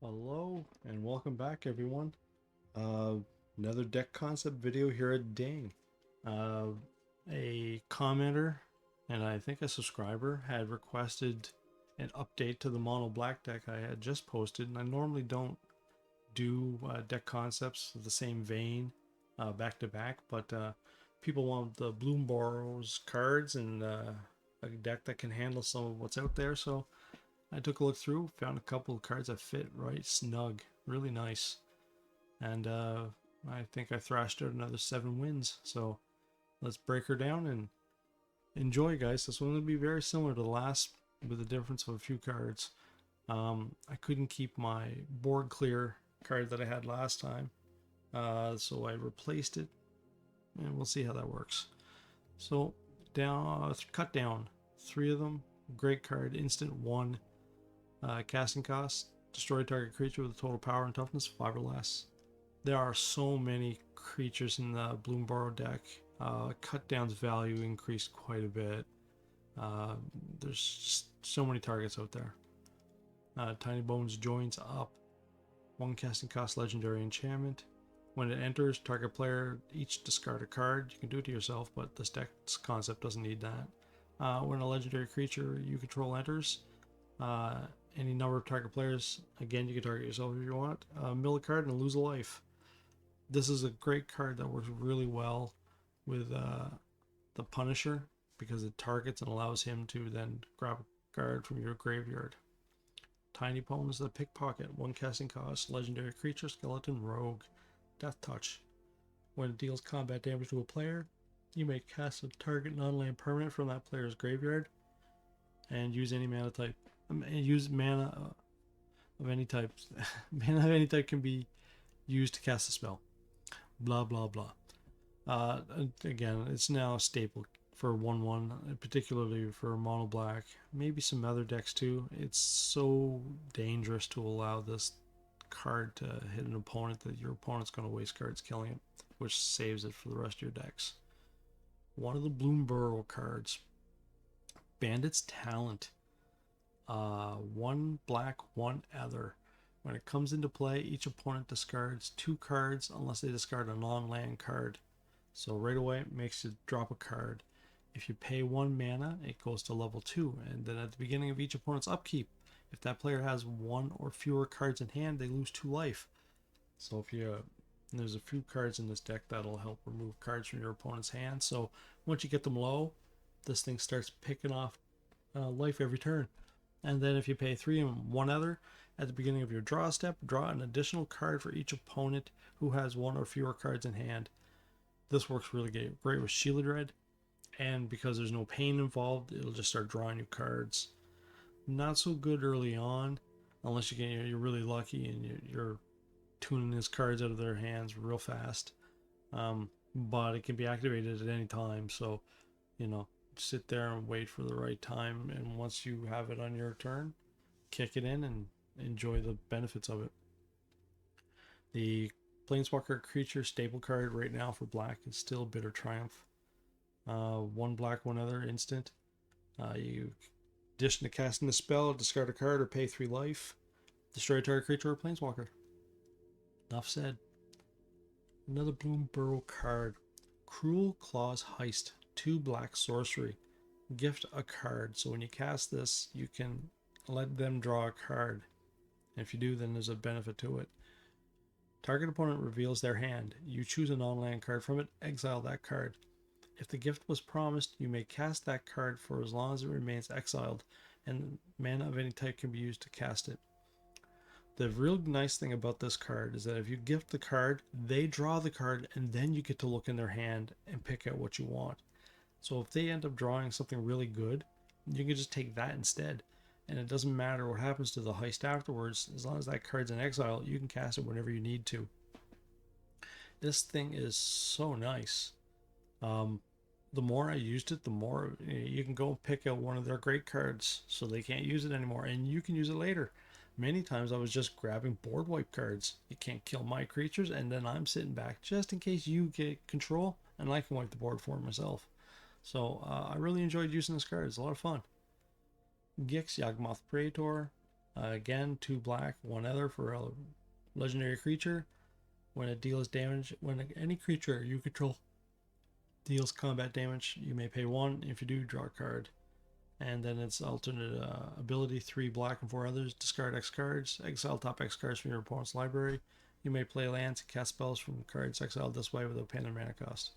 Hello and welcome back everyone. Uh, Another deck concept video here at Ding. A commenter and I think a subscriber had requested an update to the mono black deck I had just posted, and I normally don't do deck concepts of the same vein back to back, but people want the Bloomburrow's cards and a deck that can handle some of what's out there, so I took a look through, found a couple of cards that fit right snug, really nice, and I think I thrashed out another 7 wins. So let's break her down and enjoy, guys. This one will be very similar to the last, with the difference of a few cards. I couldn't keep my board clear card that I had last time, so I replaced it, and we'll see how that works. So cut down 3 of them. Great card, instant 1. Casting cost, destroy target creature with a total power and toughness 5 or less. There are so many creatures in the Bloomburrow deck. Cut down's value increased quite a bit. There's just so many targets out there. Tiny Bones joins up. 1 casting cost legendary enchantment. When it enters, target player each discard a card. You can do it to yourself, but this deck's concept doesn't need that. When a legendary creature you control enters, any number of target players, again, you can target yourself if you want, mill a card and lose a life. This is a great card that works really well with the Punisher, because it targets and allows him to then grab a card from your graveyard. Tiny Pwn is the Pickpocket, 1 casting cost, legendary creature, skeleton, rogue, death touch. When it deals combat damage to a player, you may cast a target non-land permanent from that player's graveyard and use any mana type. Use mana of any type. Mana of any type can be used to cast a spell. Blah blah blah. Again, it's now a staple for 1/1, particularly for mono black. Maybe some other decks too. It's so dangerous to allow this card to hit an opponent that your opponent's going to waste cards killing it, which saves it for the rest of your decks. One of the Bloomburrow cards, Bandit's Talent. 1 black, 1 other. When it comes into play, each opponent discards 2 cards unless they discard a non-land card. So right away it makes you drop a card. If you pay 1 mana, it goes to level 2, and then at the beginning of each opponent's upkeep, if that player has 1 or fewer cards in hand, they lose 2 life. So if there's a few cards in this deck that'll help remove cards from your opponent's hand. So once you get them low, this thing starts picking off life every turn. And then if you pay 3 and 1 other, at the beginning of your draw step, draw an additional card for each opponent who has 1 or fewer cards in hand. This works really great with Shielded Red, and because there's no pain involved, it'll just start drawing you cards. Not so good early on, unless you're really lucky and you're tuning his cards out of their hands real fast. But it can be activated at any time, so sit there and wait for the right time, and once you have it on your turn, kick it in and enjoy the benefits of it. The Planeswalker creature staple card right now for black is still Bitter Triumph. 1 black, 1 other instant. You addition to casting a spell, discard a card or pay 3 life. Destroy a target creature or planeswalker. Enough said. Another Bloomburrow card. Cruel Claws Heist. 2 black sorcery. Gift a card. So when you cast this, you can let them draw a card. And if you do, then there's a benefit to it. Target opponent reveals their hand. You choose a non-land card from it, exile that card. If the gift was promised, you may cast that card for as long as it remains exiled, and mana of any type can be used to cast it. The real nice thing about this card is that if you gift the card, they draw the card, and then you get to look in their hand and pick out what you want. So if they end up drawing something really good, you can just take that instead. And it doesn't matter what happens to the heist afterwards. As long as that card's in exile, you can cast it whenever you need to. This thing is so nice. The more I used it, the more you can go pick out one of their great cards so they can't use it anymore, and you can use it later. Many times I was just grabbing board wipe cards. You can't kill my creatures, and then I'm sitting back just in case you get control, and I can wipe the board for myself. So I really enjoyed using this card. It's a lot of fun. Gix, Yawgmoth Praetor. Again, 2 black, 1 other for a legendary creature. When it deals damage, when any creature you control deals combat damage, you may pay 1. If you do, draw a card. And then its alternate ability, 3 black and 4 others. Discard X cards. Exile top X cards from your opponent's library. You may play lands and cast spells from cards exiled this way without paying their mana cost.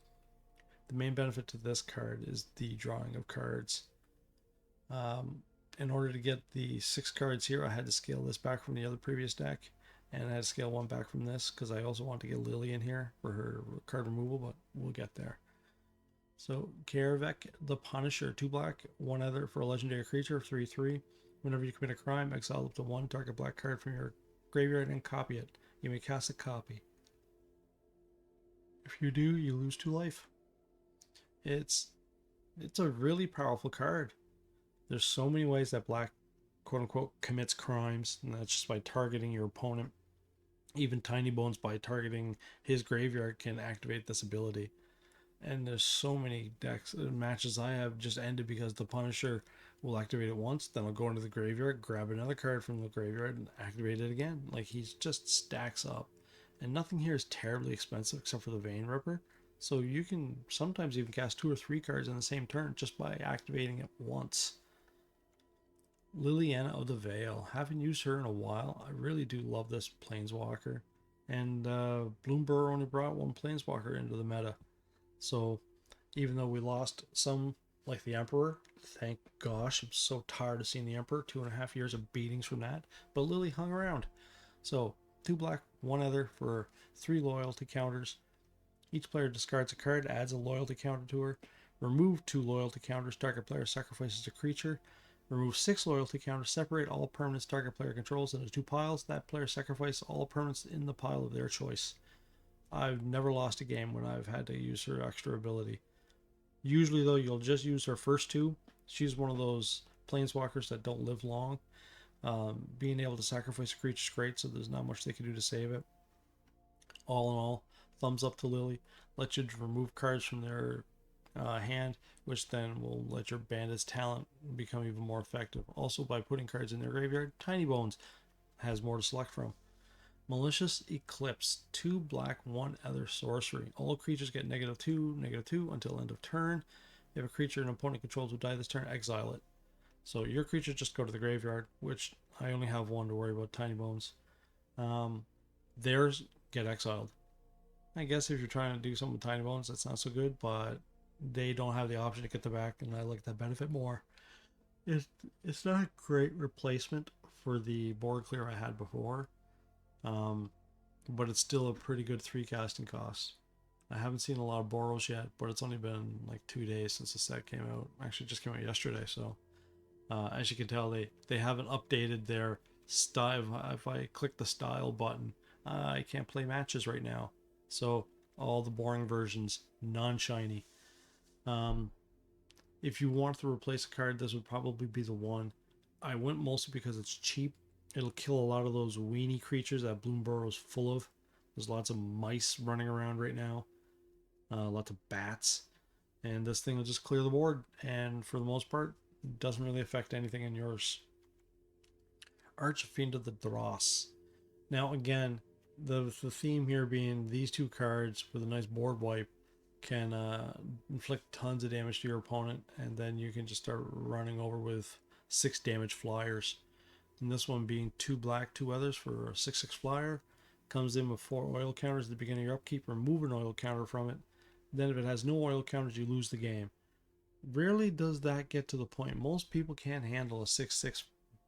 The main benefit to this card is the drawing of cards. In order to get the 6 cards here, I had to scale this back from the other previous deck. And I had to scale 1 back from this because I also want to get Lily in here for her card removal, but we'll get there. So, Karavek the Punisher, 2 black, 1 other for a legendary creature, 3/3. Whenever you commit a crime, exile up to 1 target black card from your graveyard and copy it. You may cast a copy. If you do, you lose 2 life. It's a really powerful card. There's so many ways that black, quote unquote, commits crimes, and that's just by targeting your opponent. Even Tiny Bones, by targeting his graveyard, can activate this ability. And there's so many decks matches I have just ended because the Punisher will activate it once, then I'll go into the graveyard, grab another card from the graveyard, and activate it again. Like, he just stacks up. And nothing here is terribly expensive except for the Vein Ripper. So you can sometimes even cast 2 or 3 cards in the same turn just by activating it once. Liliana of the Veil. Haven't used her in a while. I really do love this Planeswalker. And Bloomburrow only brought 1 Planeswalker into the meta. So even though we lost some, like the Emperor, thank gosh, I'm so tired of seeing the Emperor. 2.5 years of beatings from that. But Lily hung around. So 2 black, 1 other for 3 loyalty counters. Each player discards a card, adds a loyalty counter to her. Remove 2 loyalty counters, target player sacrifices a creature. Remove 6 loyalty counters, separate all permanents target player controls into 2 piles. That player sacrifices all permanents in the pile of their choice. I've never lost a game when I've had to use her extra ability. Usually, though, you'll just use her first 2. She's one of those planeswalkers that don't live long. Being able to sacrifice a creature is great, so there's not much they can do to save it. All in all, thumbs up to Lily. Let you remove cards from their hand, which then will let your bandit's talent become even more effective. Also, by putting cards in their graveyard, Tiny Bones has more to select from. Malicious Eclipse, 2 black, 1 other sorcery. All creatures get -2 until end of turn. If a creature an opponent controls will die this turn, exile it. So your creatures just go to the graveyard, which I only have 1 to worry about, Tiny Bones. Theirs get exiled. I guess if you're trying to do something with Tiny Bones, that's not so good, but they don't have the option to get them back, and I like that benefit more. It's not a great replacement for the board clear I had before. But it's still a pretty good 3 casting cost. I haven't seen a lot of Boros yet, but it's only been like 2 days since the set came out. Actually, it just came out yesterday, so as you can tell, they haven't updated their style. If I click the style button, I can't play matches right now. So all the boring versions, non-shiny. If you want to replace a card, this would probably be the one. I went mostly because it's cheap. It'll kill a lot of those weenie creatures that Bloomburrow is full of. There's lots of mice running around right now. Lots of bats. And this thing will just clear the board. And for the most part, it doesn't really affect anything in yours. Archfiend of the Dross. Now again, the theme here being these 2 cards with a nice board wipe can inflict tons of damage to your opponent. And then you can just start running over with 6 damage flyers. And this one being 2 black, 2 others for a 6/6 flyer. Comes in with 4 oil counters at the beginning of your upkeep. Remove an oil counter from it. Then if it has no oil counters, you lose the game. Rarely does that get to the point. Most people can't handle a 6/6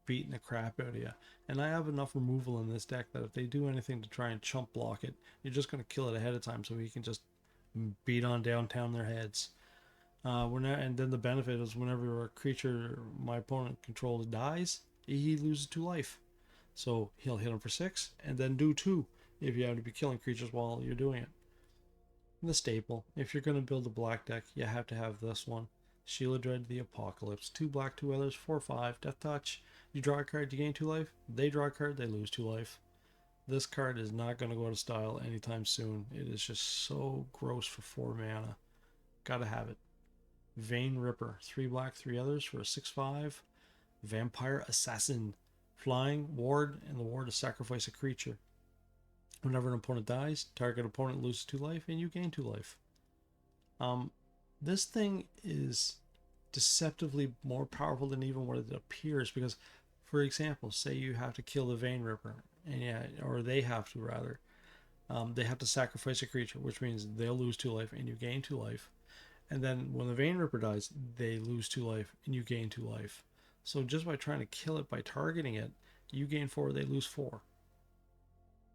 beating the crap out of you. And I have enough removal in this deck that if they do anything to try and chump block it, you're just going to kill it ahead of time so he can just beat on downtown their heads. And then the benefit is whenever a creature my opponent controls dies, he loses 2 life. So he'll hit him for 6 and then do 2 if you have to be killing creatures while you're doing it. The staple, if you're going to build a black deck, you have to have this one. Sheoldred the Apocalypse. 2 black, 2 others, 4/5, Death Touch. You draw a card, you gain 2 life. They draw a card, they lose 2 life. This card is not going to go out of style anytime soon. It is just so gross for 4 mana. Gotta have it. Vein Ripper. 3 black, 3 others for a 6/5. Vampire Assassin Flying, ward, and the ward is sacrifice a creature. Whenever an opponent dies, target opponent loses 2 life and you gain 2 life. This thing is deceptively more powerful than even what it appears, because, for example, say you have to kill the Vein Ripper, and or they have to rather. They have to sacrifice a creature, which means they'll lose 2 life and you gain 2 life. And then when the Vein Ripper dies, they lose 2 life and you gain 2 life. So just by trying to kill it by targeting it, you gain 4, they lose 4.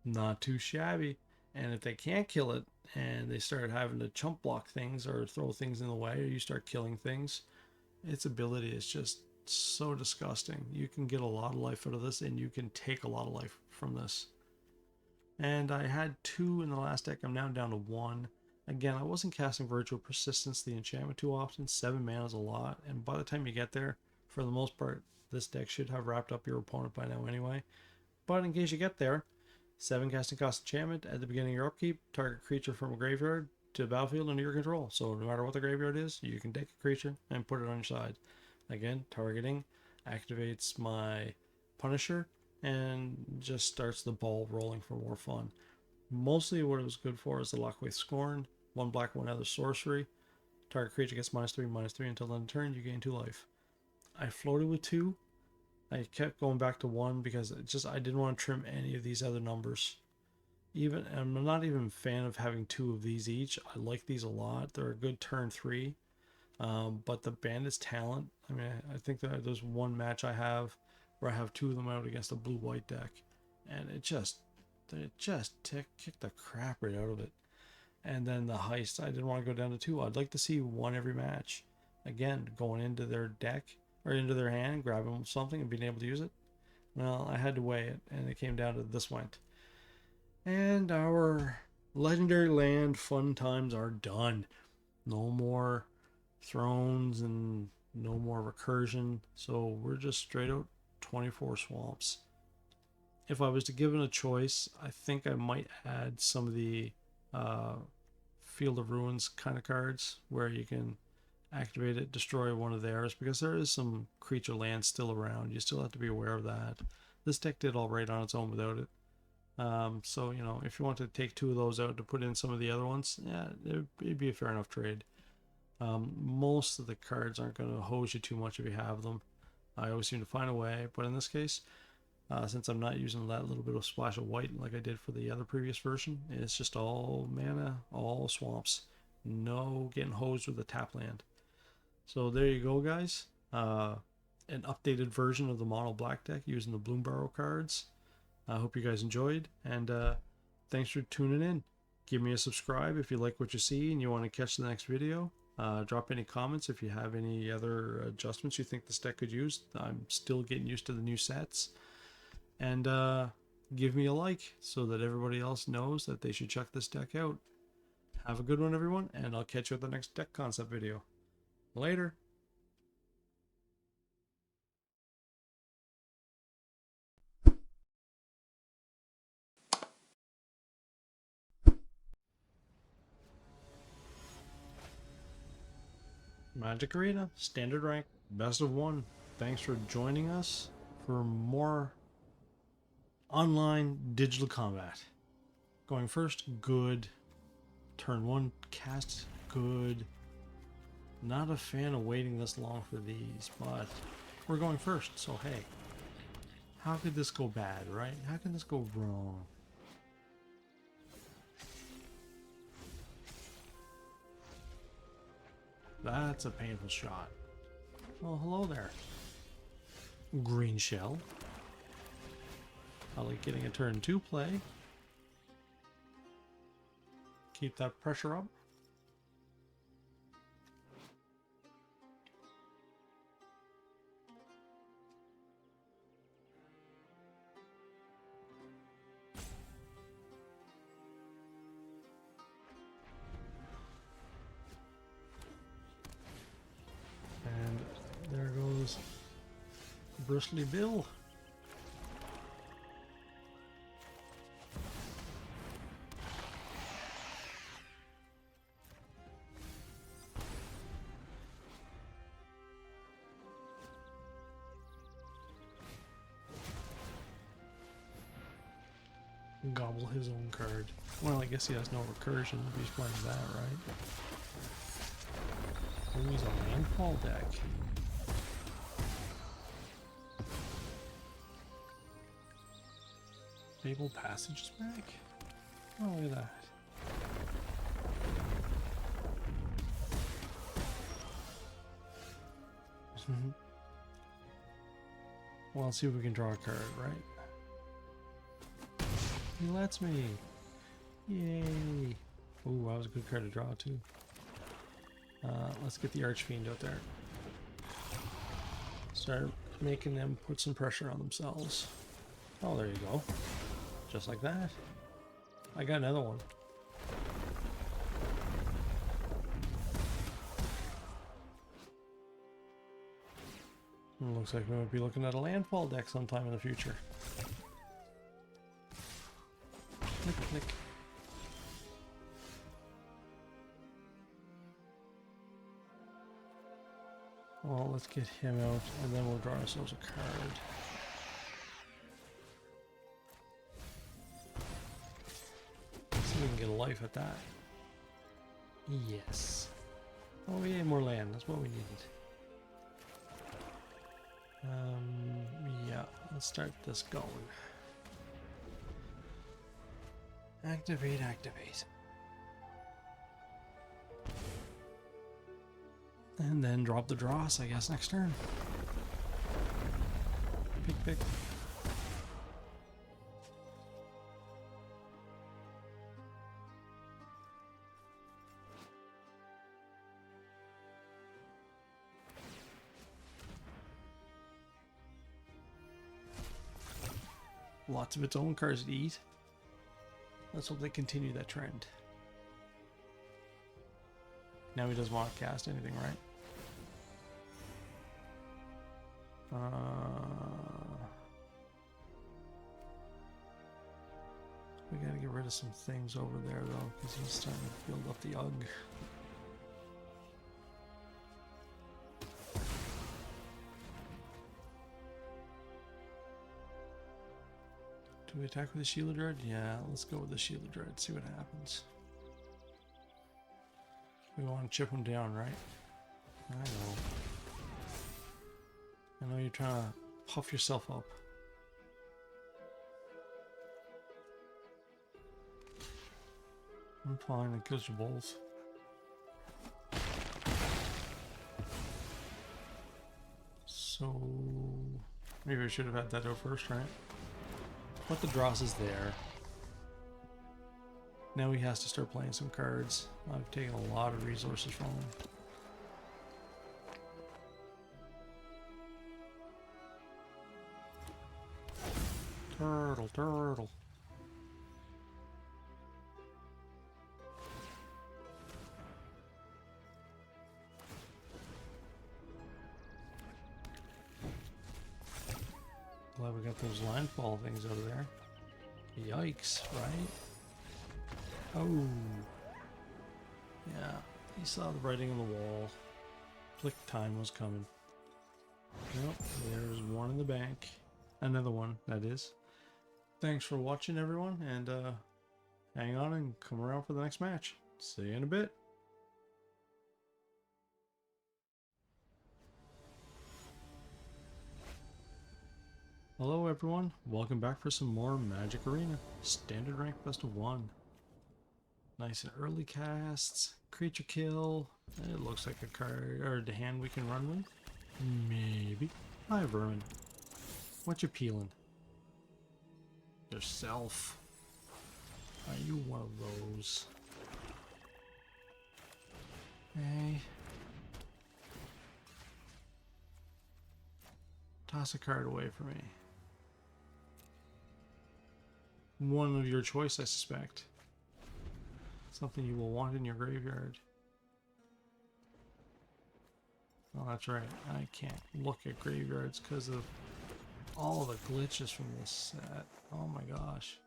Not too shabby. And if they can't kill it and they start having to chump block things or throw things in the way, or you start killing things, its ability is just so disgusting. You can get a lot of life out of this, and you can take a lot of life from this. And I had 2 in the last deck. I'm now down to 1. Again, I wasn't casting Virtual Persistence, the enchantment, too often. 7 mana is a lot, and by the time you get there, for the most part, this deck should have wrapped up your opponent by now anyway. But in case you get there, 7 casting cost enchantment at the beginning of your upkeep, target creature from a graveyard to battlefield under your control. So no matter what the graveyard is, you can take a creature and put it on your side. Again, targeting activates my Punisher and just starts the ball rolling for more fun. Mostly what it was good for is the Lockwaith Scorn, 1 black, 1 other sorcery. Target creature gets -3/-3 until end of turn, you gain 2 life. I floated with 2. I kept going back to 1 because I didn't want to trim any of these other numbers. I'm not even a fan of having 2 of these each. I like these a lot. They're a good turn 3. But the Bandit's Talent, I mean, I think that there's one match I have where I have 2 of them out against a blue-white deck, and it just kicked the crap right out of it. And then the Heist, I didn't want to go down to 2. I'd like to see 1 every match. Again, going into their deck or into their hand, grabbing something and being able to use it. Well, I had to weigh it, and it came down to this went. And our legendary land fun times are done. No more thrones and no more recursion. So we're just straight out 24 swamps. If I was to give it a choice, I think I might add some of the Field of Ruins kind of cards where you can activate it, destroy one of theirs, because there is some creature land still around. You still have to be aware of that. This deck did all right on its own without it. So, you know, if you want to take 2 of those out to put in some of the other ones, yeah, it'd be a fair enough trade. Most of the cards aren't going to hose you too much if you have them. I always seem to find a way, but in this case, since I'm not using that little bit of splash of white like I did for the other previous version, it's just all mana, all swamps. No getting hosed with a tap land. So there you go, guys. An updated version of the mono black deck using the Bloomburrow cards. I hope you guys enjoyed, and thanks for tuning in. Give me a subscribe if you like what you see and you want to catch the next video. Drop any comments if you have any other adjustments you think this deck could use. I'm still getting used to the new sets. And give me a like so that everybody else knows that they should check this deck out. Have a good one, everyone, and I'll catch you at the next deck concept video. Later. Magic Arena, standard rank, best of 1. Thanks for joining us for more online digital combat. Going first, good. Turn 1, cast, good. Not a fan of waiting this long for these, but we're going first, so hey. How could this go bad, right? How can this go wrong? That's a painful shot. Well, hello there. Green shell. I like getting a turn 2 play. Keep that pressure up. And there goes Bristly Bill. Gobble his own card. Well, I guess he has no recursion if he's playing that, right? Oh, he's a Landfall deck. Fable Passage is back? Oh, look at that. Well, let's see if we can draw a card, right? He lets me. Yay. Ooh, that was a good card to draw, too. Let's get the Archfiend out there. Start making them put some pressure on themselves. Oh, there you go. Just like that. I got another one. Looks like we might be looking at a Landfall deck sometime in the future. Click, click. Well, let's get him out, and then we'll draw ourselves a card. Let's see if we can get a life at that. Yes. Oh yeah, more land. That's what we needed. Yeah, let's start this going. Activate, activate. And then drop the dross, I guess, next turn. Pick, pick. Lots of its own cards to eat. Let's hope they continue that trend. Now he doesn't want to cast anything, right? We gotta get rid of some things over there, though, because he's starting to build up the UG. Do we attack with the Shield of Dread? Yeah, let's go with the Shield of Dread, see what happens. We want to chip him down, right? I know you're trying to puff yourself up. I'm fine, it kills you both. So maybe I should have had that out first, right? But the dross is there. Now he has to start playing some cards. I've taken a lot of resources from him. Turtle, turtle. Glad we got those Landfall things over there. Yikes, right? Oh. Yeah, he saw the writing on the wall. Flick time was coming. Yep, there's one in the bank. Another one, that is. Thanks for watching, everyone, and hang on and come around for the next match. See you in a bit. Hello everyone, welcome back for some more Magic Arena. Standard rank best of 1. Nice and early casts, creature kill. It looks like a card or a hand we can run with. Maybe. Hi Vermin. What you peeling? Yourself. Are you one of those? Hey. Toss a card away from me. One of your choice, I suspect. Something you will want in your graveyard. Oh, that's right. I can't look at graveyards because of all the glitches from this set. Oh my gosh.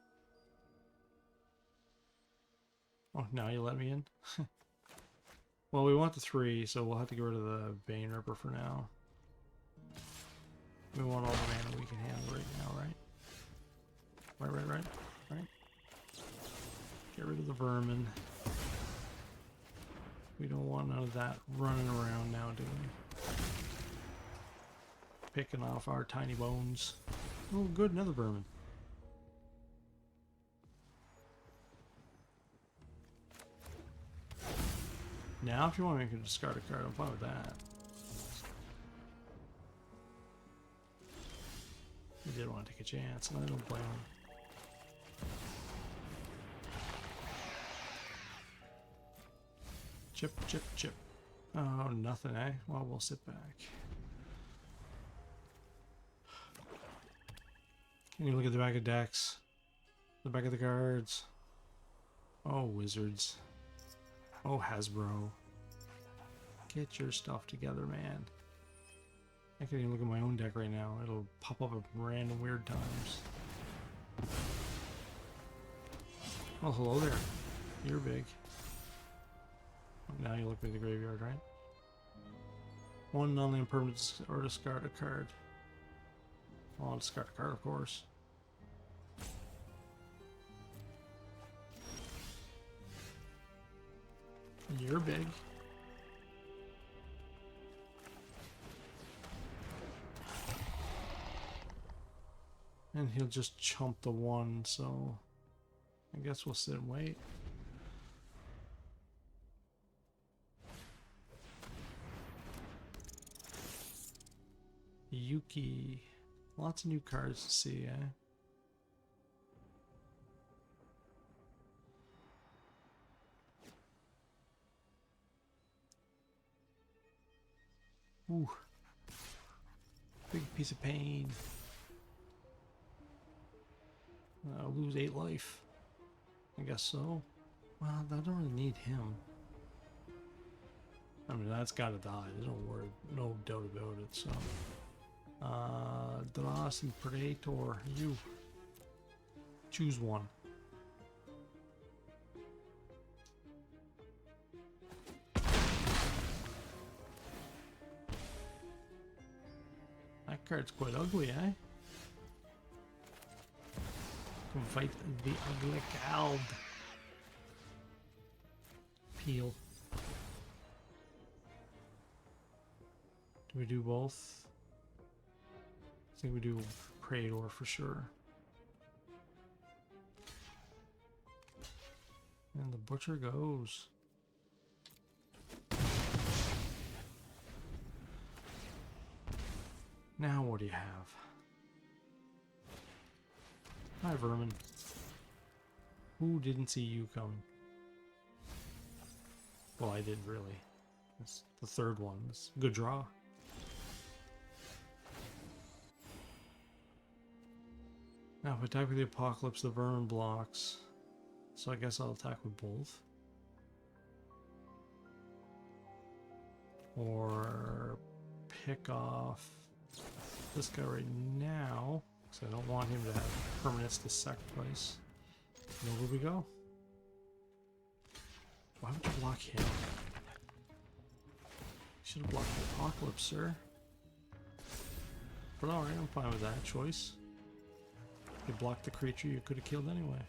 Oh, now you let me in? Well, we want the 3, so we'll have to get rid of the Bane Ripper for now. We want all the mana we can handle right now, right? Right. Get rid of the vermin. We don't want none of that running around now, do we? Picking off our tiny bones. Oh, good, another vermin. Now, if you want to make a discard a card, I'm fine with that. He did want to take a chance, and I don't blame him. Chip, chip, chip. Oh, nothing, eh? Well, we'll sit back. Can you look at the back of decks? The back of the cards. Oh, Wizards. Oh, Hasbro. Get your stuff together, man. I can even look at my own deck right now. It'll pop up at random weird times. Oh, hello there. You're big. Now you look at the graveyard, right? One non-land permanent or discard a card. Well, I'll discard a card, of course. You're big. And he'll just chump the one, so I guess we'll sit and wait. Yuki. Lots of new cards to see, eh? Ooh. Big piece of pain. I'll lose 8 life. I guess so. Well, I don't really need him. I mean, that's gotta die. There's no doubt about it, so. Dras and Predator. You. Choose one. That card's quite ugly, eh? Come fight the ugly Gald. Peel. Do we do both? I think we do Praetor for sure. And the Butcher goes. Now what do you have? Hi, Vermin. Who didn't see you coming? Well, I did really. It's the third one. It's a good draw. Now, if I attack with the Apocalypse, the Vermin blocks. So I guess I'll attack with both. Or pick off this guy right now, because I don't want him to have permanents to sacrifice. And over we go. Why would you block him? You should have blocked the Apocalypse, sir. But alright, I'm fine with that choice. You blocked the creature you could have killed anyway.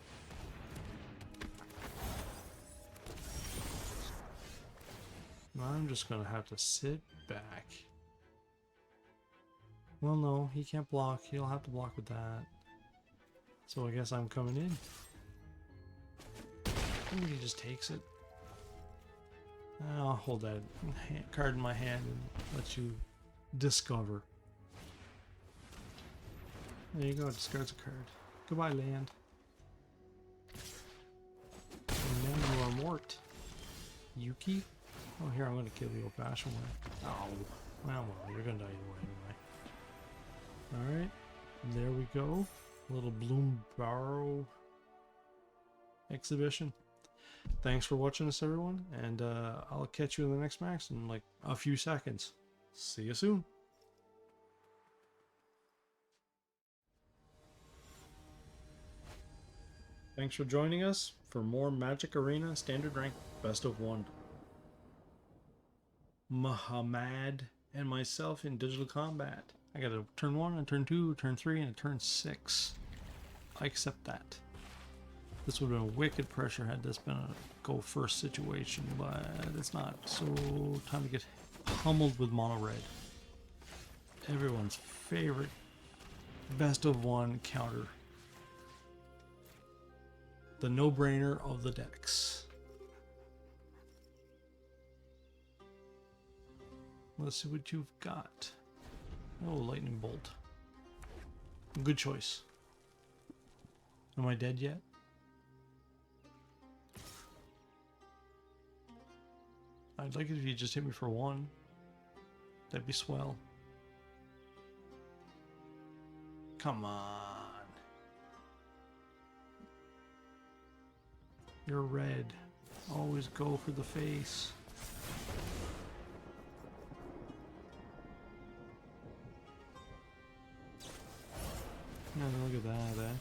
I'm just gonna have to sit back. Well, no, he can't block. He'll have to block with that. So I guess I'm coming in. Maybe he just takes it. I'll hold that card in my hand and let you discover. There you go, discards a card. Goodbye, land. And now you are mort. Yuki? Oh, here, I'm going to kill the old-fashioned way. Oh, well, you're going to die either way anyway. Alright, there we go. A little Bloomburrow exhibition. Thanks for watching us, everyone, and I'll catch you in the next max in like a few seconds. See you soon. Thanks for joining us for more Magic Arena Standard Rank Best of 1. Muhammad and myself in Digital Combat. I got a turn 1, a turn 2, a turn 3, and a turn 6. I accept that. This would have been wicked pressure had this been a go first situation, but it's not. So time to get pummeled with mono red. Everyone's favorite best of one counter. The no-brainer of the decks. Let's see what you've got. Oh, lightning bolt. Good choice. Am I dead yet? I'd like it if you just hit me for one. That'd be swell. Come on. You're red. Always go for the face. Yeah, look at that,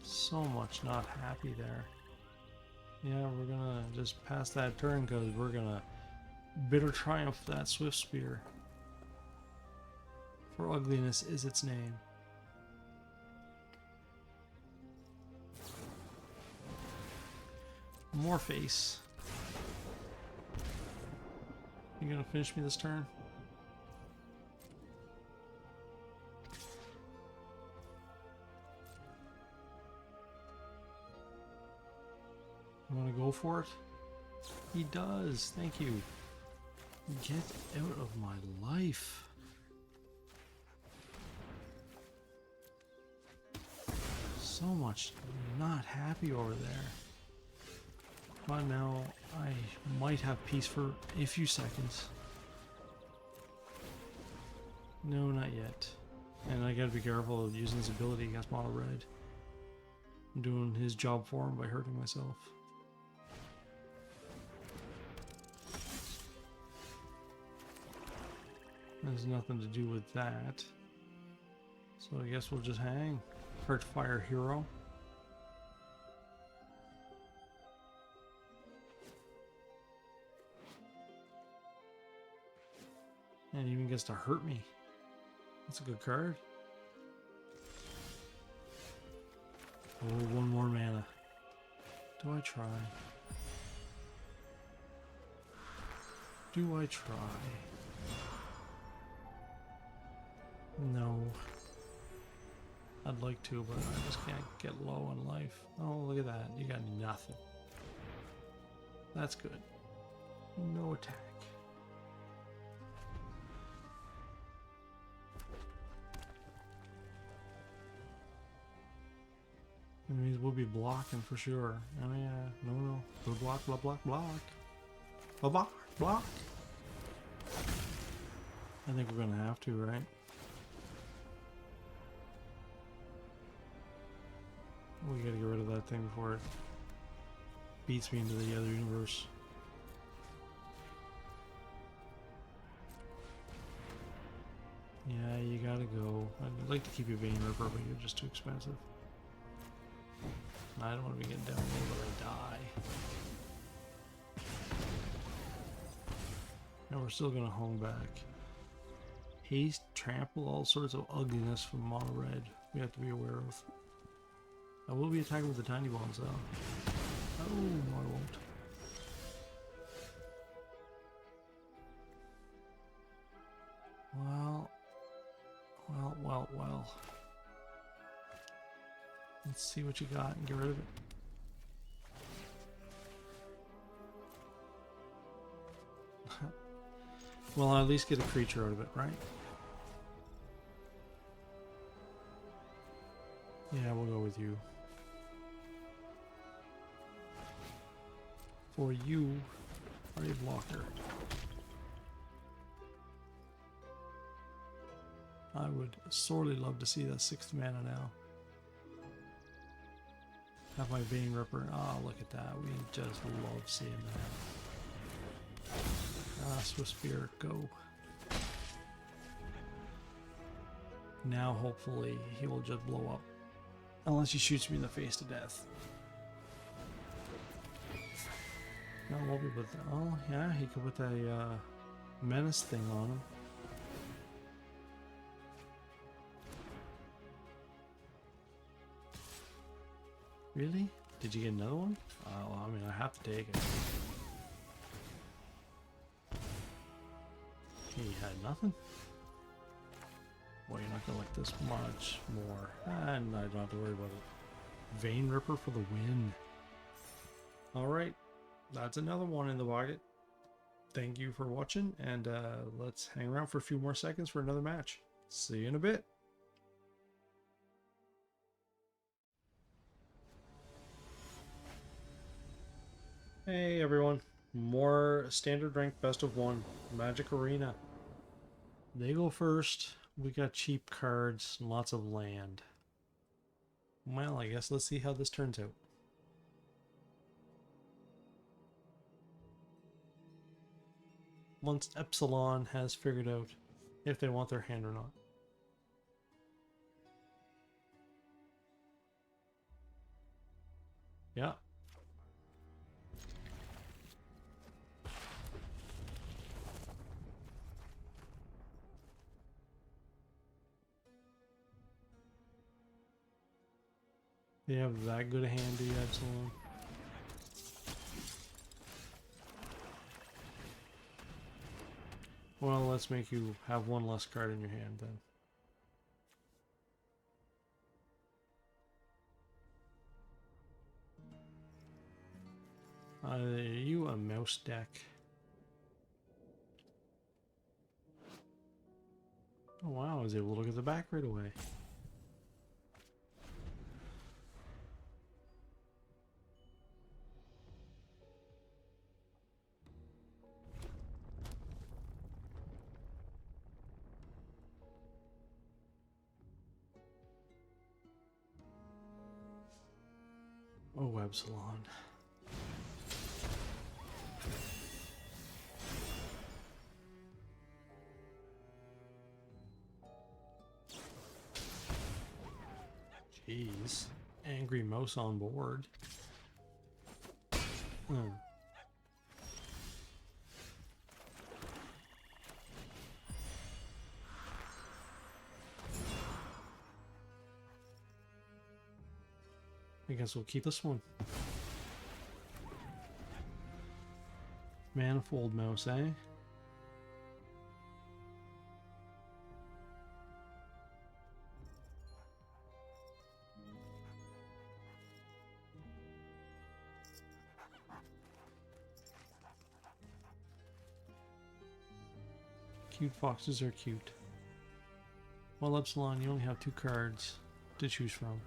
So much not happy there. Yeah, we're gonna just pass that turn because we're gonna bitter triumph that Swift Spear. For ugliness is its name. More face. You gonna finish me this turn? You wanna go for it? He does, thank you. Get out of my life. So much not happy over there. But now I might have peace for a few seconds. No, not yet. And I gotta be careful of using his ability against mono red. I'm doing his job for him by hurting myself. There's nothing to do with that. So I guess we'll just hang. Hurt Fire Hero. And he even gets to hurt me. That's a good card. Oh, one more mana. Do I try? Do I try? No. I'd like to, but I just can't get low in life. Oh, look at that. You got nothing. That's good. No attack. That means we'll be blocking for sure. Oh yeah. No. We'll block, block, block, block. Block, block. I think we're gonna have to, right? We gotta get rid of that thing before it beats me into the other universe. Yeah, you gotta go. I'd like to keep you Vein Ripper, but you're just too expensive. I don't want to be getting down low, but I die. And we're still gonna home back. Haste, trample, all sorts of ugliness from mono red we have to be aware of. I will be attacking with the tiny bombs though. Oh, no I won't. Well. Let's see what you got and get rid of it. Well, I'll at least get a creature out of it, right? Yeah, we'll go with you. For you are a blocker. I would sorely love to see that 6th mana now. Have my Vein Ripper. Oh, look at that. We just love seeing that. Swift Spear, go. Now, hopefully, he will just blow up. Unless he shoots me in the face to death. No, what we put that? Oh, yeah, he could put that menace thing on him. Really? Did you get another one? Well, I mean, I have to take it. He had nothing? Well, you're not gonna like this much more. And I don't have to worry about it. Vein Ripper for the win. Alright, that's another one in the pocket. Thank you for watching, and let's hang around for a few more seconds for another match. See you in a bit. Hey everyone, more standard rank best of one, Magic Arena. They go first. We got cheap cards, lots of land. Well, I guess let's see how this turns out. Once Epsilon has figured out if they want their hand or not. Yeah. They have that good a hand, do you, Epsilon? Well, let's make you have one less card in your hand then. Are you a mouse deck? Oh wow, I was able to look at the back right away. Oh, Epsilon. Jeez. Angry mouse on board. I guess we'll keep this one. Manifold mouse, eh? Cute foxes are cute. Well, Epsilon, you only have 2 cards to choose from.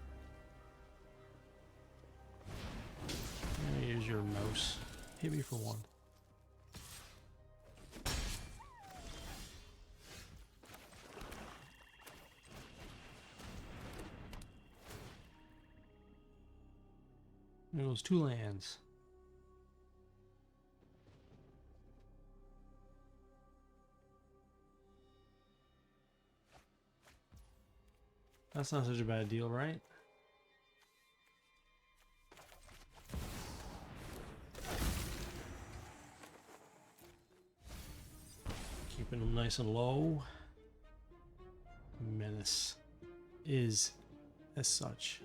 I'm gonna use your mouse. Hit me for 1. There goes 2 lands. That's not such a bad deal, right? Keeping them nice and low. Menace is as such.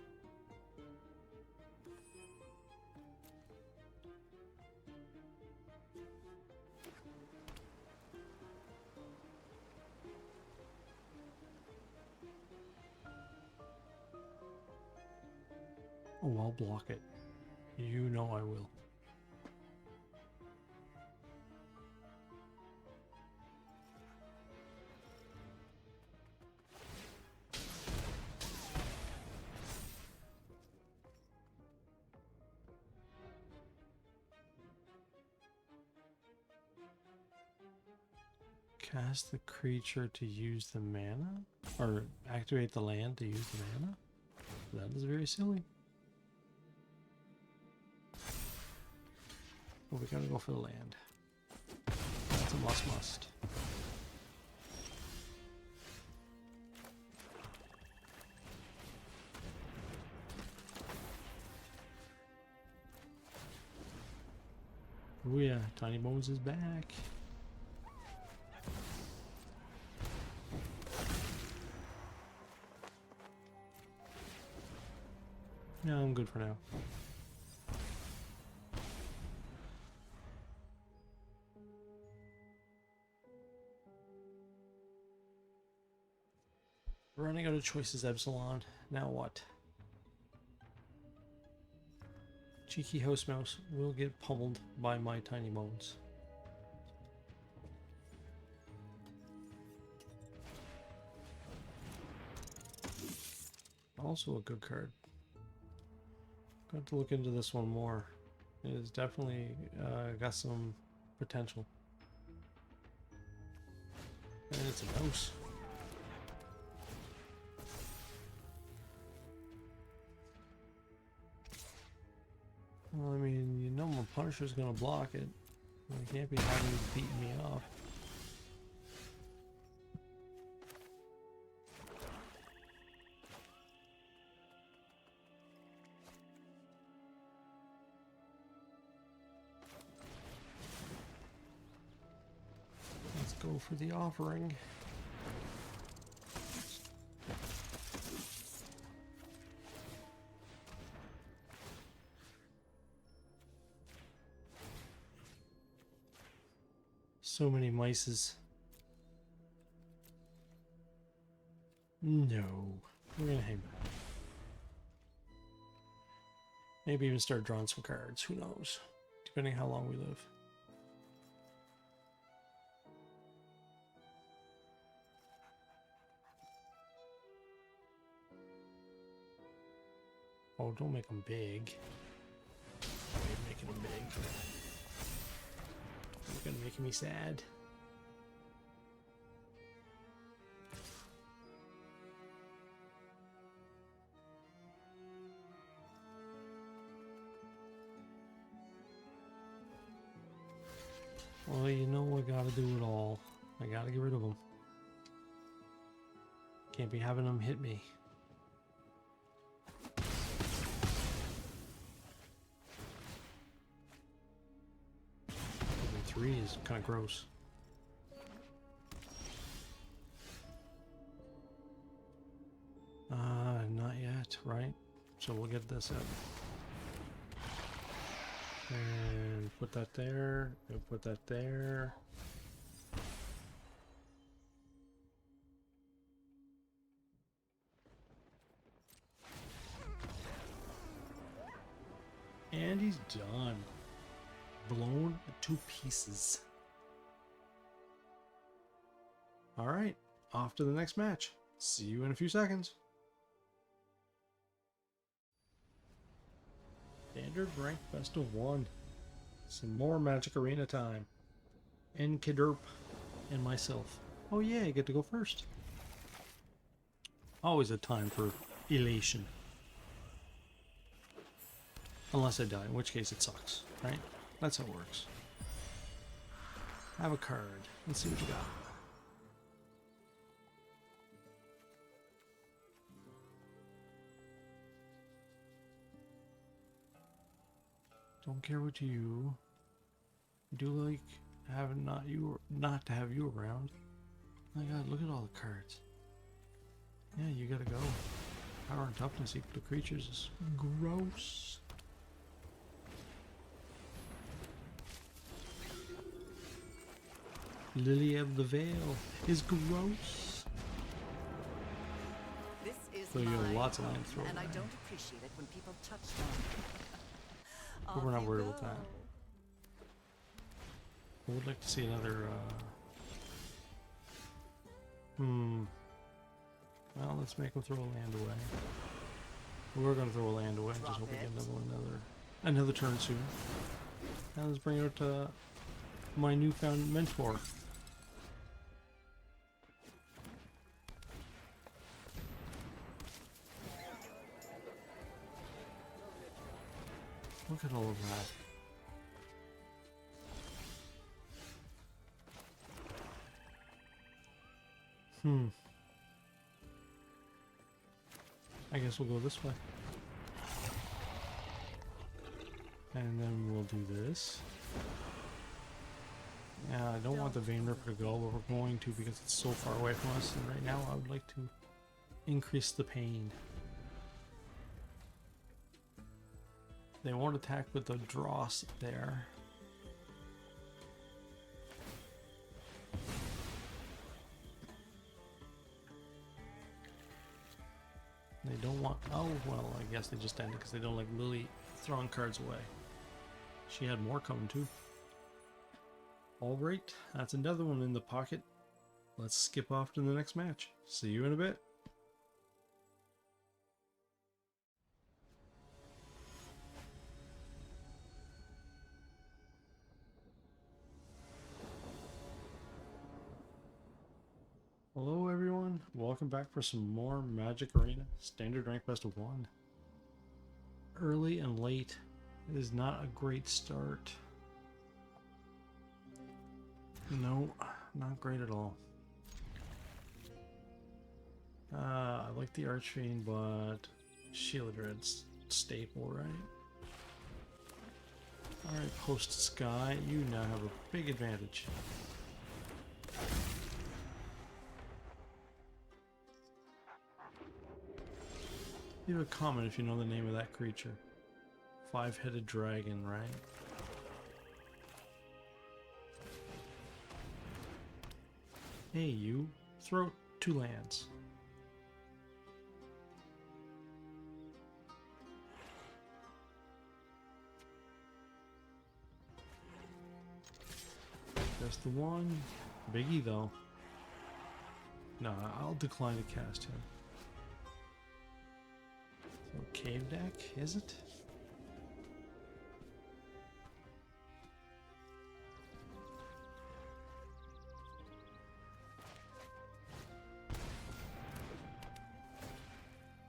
Oh, I'll block it. You know I will. Cast the creature to use the mana? Or activate the land to use the mana? That is very silly. Well, we gotta go for the land. That's a must. Oh yeah, Tiny Bones is back. Yeah, I'm good for now. Running out of choices, Epsilon. Now what? Cheeky house mouse will get pummeled by my tiny bones. Also a good card. Got to look into this one more. It is definitely got some potential. And it's a mouse. Well, I mean, you know my Punisher's gonna block it. I can't be having you beating me off. Let's go for the offering. So many mices. No. We're gonna hang back. Maybe even start drawing some cards. Who knows? Depending how long we live. Oh, don't make them big. You're making them big. You're gonna make me sad. Well, you know I gotta do it all. I gotta get rid of them. Can't be having them hit me. Even 3 is kind of gross. Not yet, right? So we'll get this out. And put that there, and put that there. And he's done. Blown to pieces. Alright, off to the next match. See you in a few seconds. Standard rank best of 1. Some more Magic Arena time. And Kidderp and myself. Oh yeah, I get to go first. Always a time for elation. Unless I die, in which case it sucks, right? That's how it works. Have a card. Let's see what you got. Don't care what you do. Like having not to have you around. Oh my god, look at all the cards. Yeah, you gotta go. Power and toughness equal to creatures is gross. Lily of the Vale is gross. This is So you have lots of land to throw and I away. don't appreciate it when people touch them. But we're not Off you worried go. about that. I would like to see another well, let's make him throw a land away. We're gonna throw a land away. Just hope we get another turn soon. Now let's bring out my newfound mentor. Look at all of that. I guess we'll go this way. And then we'll do this. Yeah, I don't want the Vein Ripper to go, but we're going to because it's so far away from us. And right now I would like to increase the pain. They won't attack with the dross there. They don't want... Oh, well, I guess they just ended because they don't like Lily throwing cards away. She had more coming too. Alright, that's another one in the pocket. Let's skip off to the next match. See you in a bit. Hello everyone, welcome back for some more Magic Arena Standard Rank Best of 1. Early and late is not a great start. No, not great at all. I like the Archfiend, but Shieldred's staple, right? Alright, Post Sky, you now have a big advantage. Leave a comment if you know the name of that creature. Five-headed dragon, right? Hey, you. Throw 2 lands. That's the one. Biggie, though. No, I'll decline to cast him. So, cave deck, is it?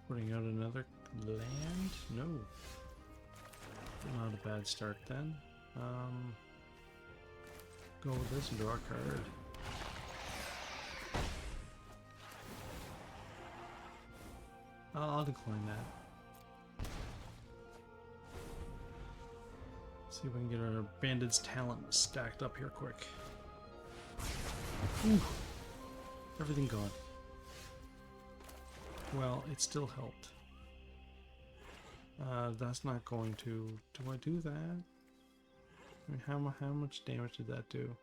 Putting out another land? No. Not a bad start then. Go with this and draw a card. I'll decline that. See if we can get our Bandit's talent stacked up here quick. Ooh, everything gone. Well, it still helped. That's not going to... Do I do that? I mean, how much damage did that do?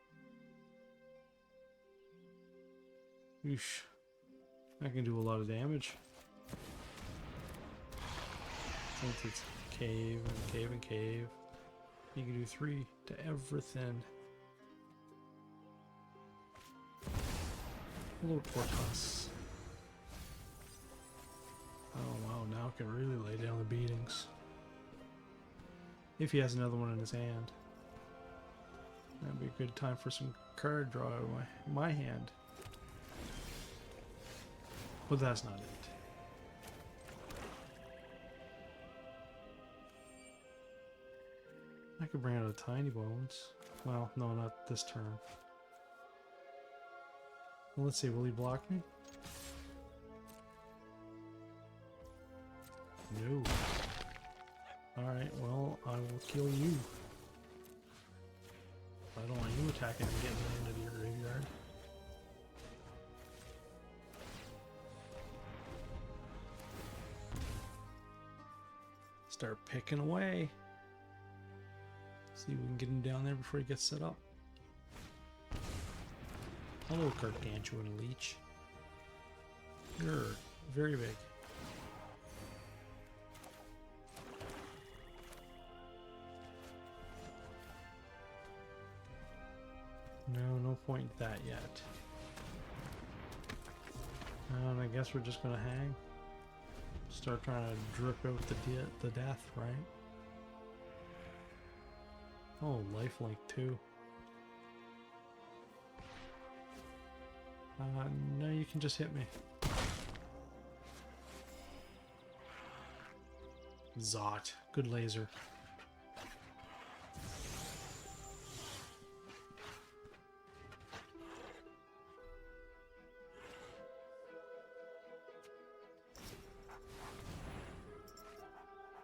Oosh. I can do a lot of damage. Since it's cave and cave and cave. You can do 3 to everything. Hello, Portas. Oh wow, now I can really lay down the beatings. If he has another one in his hand. That'd be a good time for some card draw out of my hand. But that's not it. I could bring out a Tiny Bones. Well, no, not this turn. Well, let's see, will he block me? No. Alright, well, I will kill you. I don't want you attacking and getting into your graveyard. Start picking away. See if we can get him down there before he gets set up. Hello, Gargantuan Leech. You're very big. No point in that yet. And I guess we're just gonna hang. Start trying to drip out the death, right? Oh, lifelink too. No, you can just hit me. Zot. Good laser.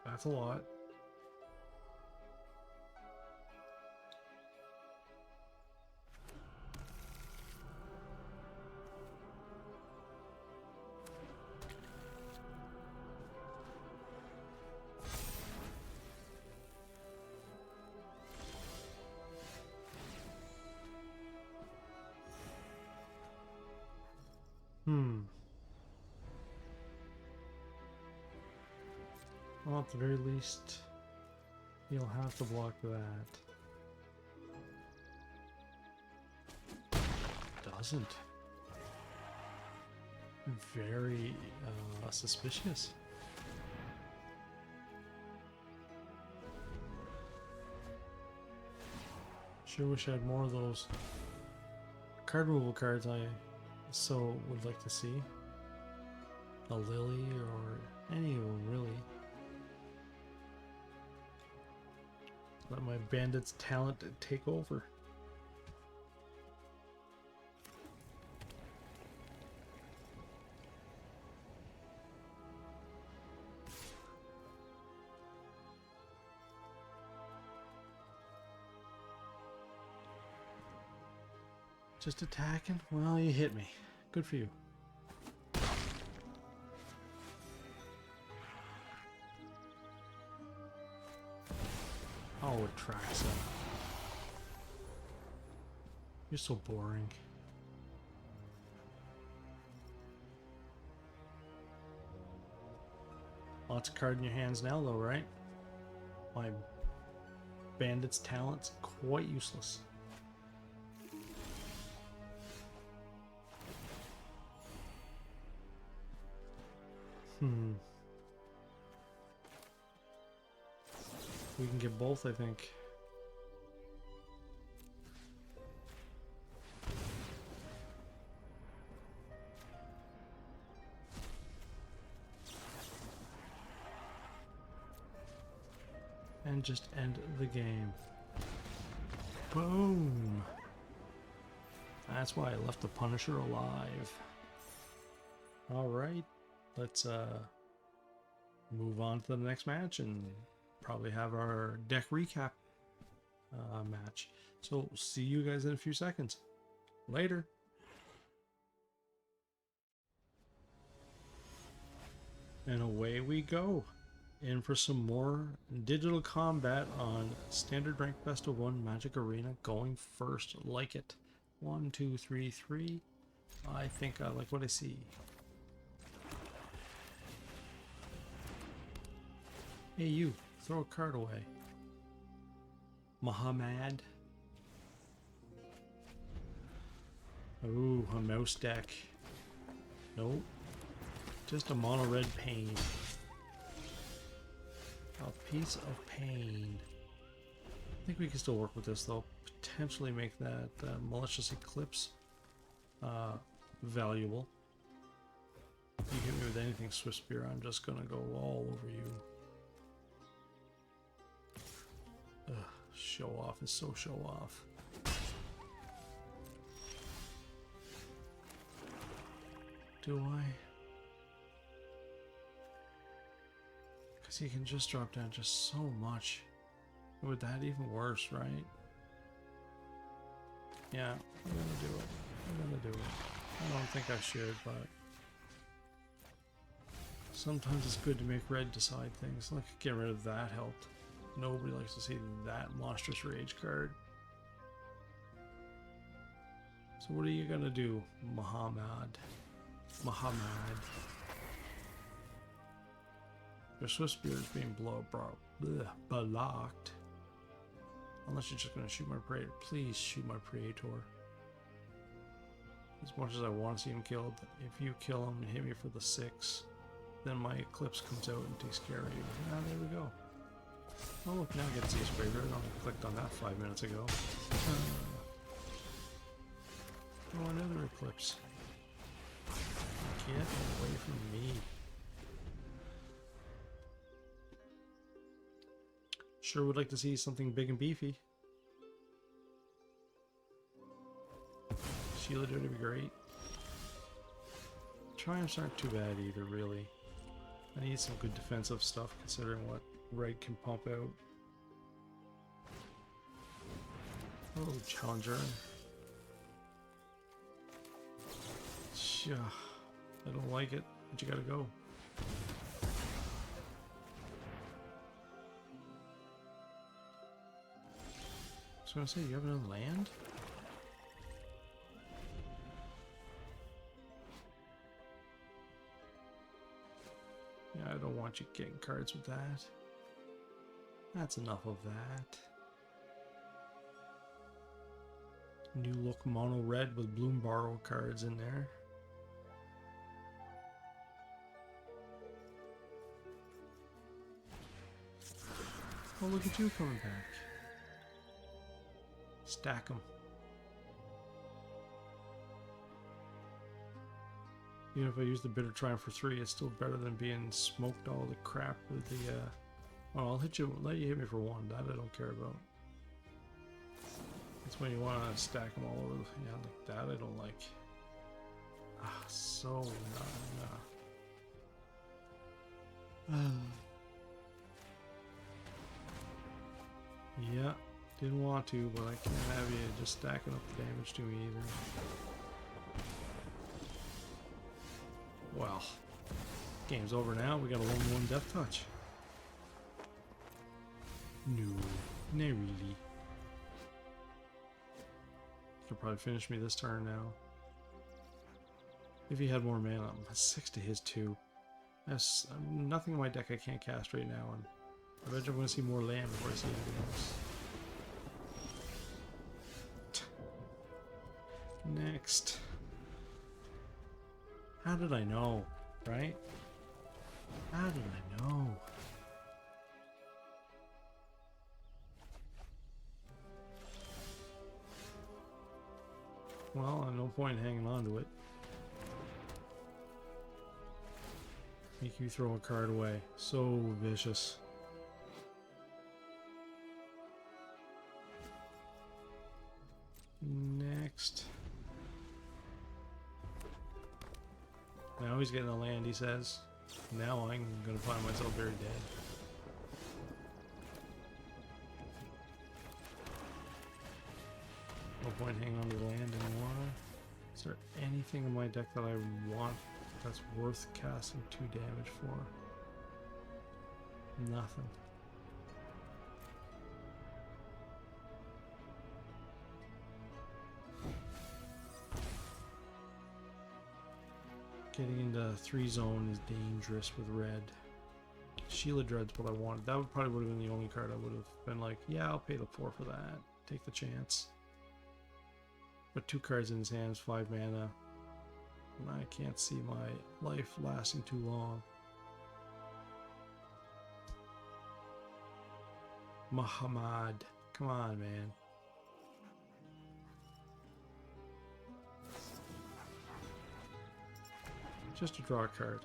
That's a lot. Well, at the very least, you'll have to block that. Doesn't. Very suspicious. Sure wish I had more of those card removal cards I so would like to see. A Lily or any of them really. Let my bandit's talent take over. Just attacking? Well, you hit me. Good for you. Oh, Atraxa. You're so boring. Lots of card in your hands now, though, right? My bandit's talent's quite useless. We can get both, I think. And just end the game. Boom! That's why I left the Punisher alive. Alright, let's move on to the next match and probably have our deck recap match. So see you guys in a few seconds. Later. And away we go. In for some more digital combat on Standard Rank Best of 1 Magic Arena. Going first, like it. 1, 2, 3, 3. I think I like what I see. Hey you, throw a card away. Muhammad. Ooh, a mouse deck. Nope. Just a mono red pain. A piece of pain. I think we can still work with this though. Potentially make that malicious eclipse valuable. If you hit me with anything Swift Spear, I'm just gonna go all over you. Ugh, show off is so show off. Do I? Because he can just drop down just so much. Would that even worse, right? Yeah, I'm gonna do it. I'm gonna do it. I don't think I should, but sometimes it's good to make red decide things. Like, get rid of that helped. Nobody likes to see that monstrous rage card. So what are you gonna do, Muhammad? Muhammad. Your Swift Spear is being blocked. Unless you're just gonna shoot my Praetor. Please shoot my Praetor. As much as I want to see him killed, if you kill him and hit me for the 6, then my Eclipse comes out and takes care of you. Ah, there we go. Oh look, now I get to see a spray red. I clicked on that 5 minutes ago. Oh, another Eclipse. Get away from me. Sure would like to see something big and beefy. Shielded would be great. Triumphs aren't too bad either, really. I need some good defensive stuff considering what Red can pump out. Oh, Challenger. I don't like it, but you gotta go. So I was gonna say, you have another land? Yeah, I don't want you getting cards with that. That's enough of that. New look mono red with Bloomburrow cards in there. Oh, look at you coming back. Stack them. Even if I use the Bitter Triumph for 3, it's still better than being smoked all the crap with the, oh, I'll hit you, let you hit me for 1. That I don't care about. That's when you want to stack them all over. Yeah, like that I don't like. Ah, so nah. Yeah, didn't want to, but I can't have you just stacking up the damage to me either. Well, game's over now. We got a 1-1 death touch. No, not really. Could probably finish me this turn now. If he had more mana, I'm 6 to his 2. That's nothing in my deck I can't cast right now, and I bet I'm going to see more land before I see anything else. Next. How did I know, right? How did I know? Well, no point in hanging on to it. Make you throw a card away. So vicious. Next. Now he's getting a land, he says. Now I'm going to find myself very dead. No point hanging on to the land anymore. Is there anything in my deck that I want that's worth casting 2 damage for? Nothing. Getting into 3 zone is dangerous with red. Sheila Dread's what I wanted. That probably would have been the only card I would have been like, yeah, I'll pay the 4 for that. Take the chance. But 2 cards in his hands, 5 mana. And I can't see my life lasting too long. Muhammad. Come on, man. Just to draw a card.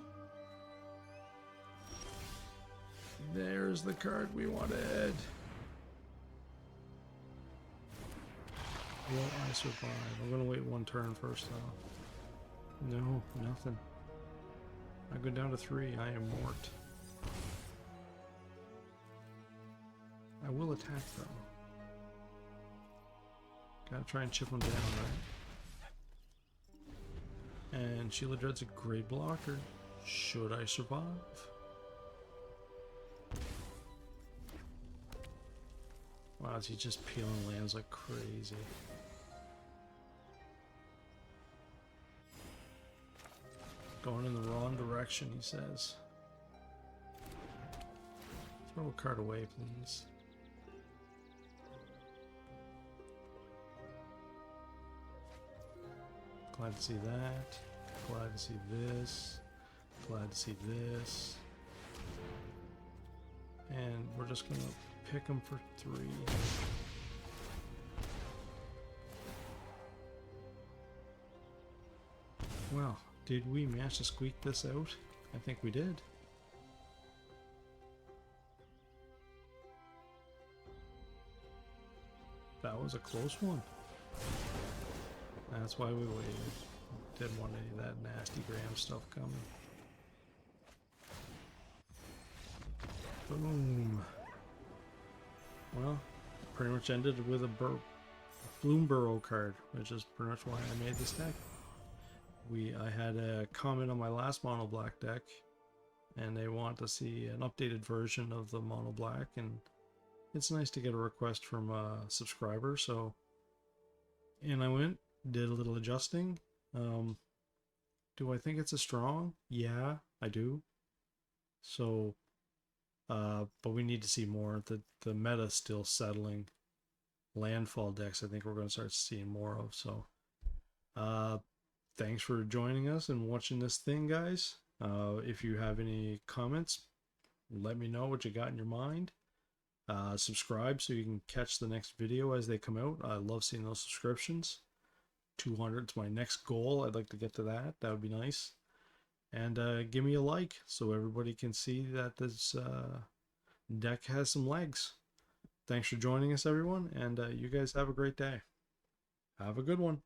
There's the card we wanted. Will I survive? I'm gonna wait 1 turn first though. No, nothing. I go down to 3, I am mort. I will attack though. Gotta try and chip him down, right? And Sheila Dread's a great blocker. Should I survive? Wow, is he just peeling lands like crazy? Going in the wrong direction, he says. Throw a card away, please. Glad to see that. Glad to see this. Glad to see this. And we're just gonna pick him for 3. Well, did we manage to squeak this out? I think we did. That was a close one. That's why we waited. Didn't want any of that nasty Graham stuff coming. Boom. Well, pretty much ended with a Bloomburrow card, which is pretty much why I made this deck. I had a comment on my last mono black deck, and they want to see an updated version of the mono black, and it's nice to get a request from a subscriber. So, and I went, did a little adjusting. Do I think it's a strong? Yeah, I do. So, but we need to see more. The meta still settling. Landfall decks, I think we're going to start seeing more of. So, thanks for joining us and watching this thing, guys. If you have any comments, let me know what you got in your mind. Subscribe so you can catch the next video as they come out. I love seeing those subscriptions. 200 is my next goal. I'd like to get to that. That would be nice. And give me a like so everybody can see that this deck has some legs. Thanks for joining us, everyone, and you guys have a great day. Have a good one.